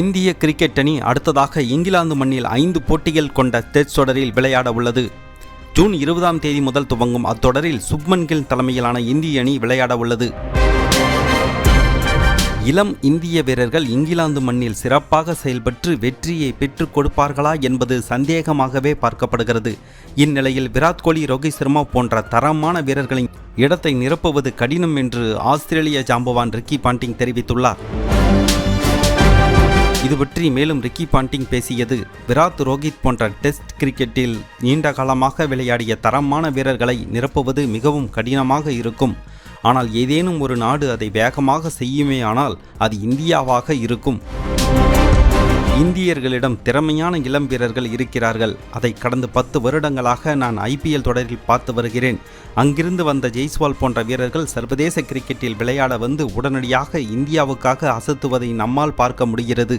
இந்திய கிரிக்கெட் அணி அடுத்ததாக இங்கிலாந்து மண்ணில் 5 போட்டிகள் கொண்ட டெஸ்ட் தொடரில் விளையாட உள்ளது. ஜூன் 20ஆம் தேதி முதல் துவங்கும் அத்தொடரில் சுப்மன் கில் தலைமையிலான இந்திய அணி விளையாட உள்ளது. இளம் இந்திய வீரர்கள் இங்கிலாந்து மண்ணில் சிறப்பாக செயல்பட்டு வெற்றியை பெற்றுக் கொடுப்பார்களா என்பது சந்தேகமாகவே பார்க்கப்படுகிறது. இந்நிலையில் விராட் கோலி, ரோஹித் சர்மா போன்ற தரமான வீரர்களின் இடத்தை நிரப்புவது கடினம் என்று ஆஸ்திரேலிய ஜாம்பவான் ரிக்கி பாண்டிங் தெரிவித்துள்ளார். இது பற்றி மேலும் ரிக்கி பாண்டிங் பேசியது: விராட், ரோஹித் போன்ற டெஸ்ட் கிரிக்கெட்டில் நீண்ட காலமாக விளையாடிய தரமான வீரர்களை நிரப்புவது மிகவும் கடினமாக இருக்கும். ஆனால் ஏதேனும் ஒரு நாடு அதை வேகமாக செய்யுமே ஆனால் அது இந்தியாவாக இருக்கும். இந்தியர்களிடம் திறமையான இளம் வீரர்கள் இருக்கிறார்கள். அதை கடந்த 10 வருடங்களாக நான் IPL தொடரில் பார்த்து வருகிறேன். அங்கிருந்து வந்த ஜெய்ஸ்வால் போன்ற வீரர்கள் சர்வதேச கிரிக்கெட்டில் விளையாட வந்து உடனடியாக இந்தியாவுக்காக அசத்துவதை நம்மால் பார்க்க முடிகிறது.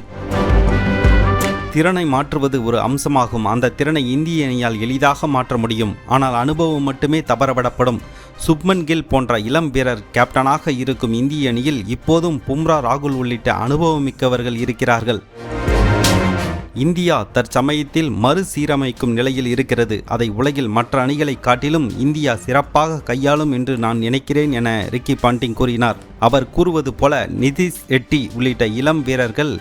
திறனை மாற்றுவது ஒரு அம்சமாகும். அந்த திறனை இந்திய அணியால் எளிதாக மாற்ற முடியும். ஆனால் அனுபவம் மட்டுமே தவறவிடப்படும். சுப்மன் கில் போன்ற இளம் வீரர் கேப்டனாக இருக்கும் இந்திய அணியில் இப்போதும் பும்ரா, ராகுல் உள்ளிட்ட அனுபவமிக்கவர்கள் இருக்கிறார்கள். இந்தியா தற்சமயத்தில் மறுசீரமைக்கும் நிலையில் இருக்கிறது. அதை உலகில் மற்ற அணிகளை காட்டிலும் இந்தியா சிறப்பாக கையாளும் என்று நான் நினைக்கிறேன் என ரிக்கி பாண்டிங் கூறினார். அவர் கூறுவது போல நிதிஷ் ரெட்டி உள்ளிட்ட இளம் வீரர்கள்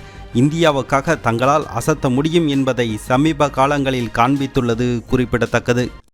இந்தியாவுக்காக தங்களால் அசத்த முடியும் என்பதை சமீப காலங்களில் காண்பித்துள்ளது குறிப்பிடத்தக்கது.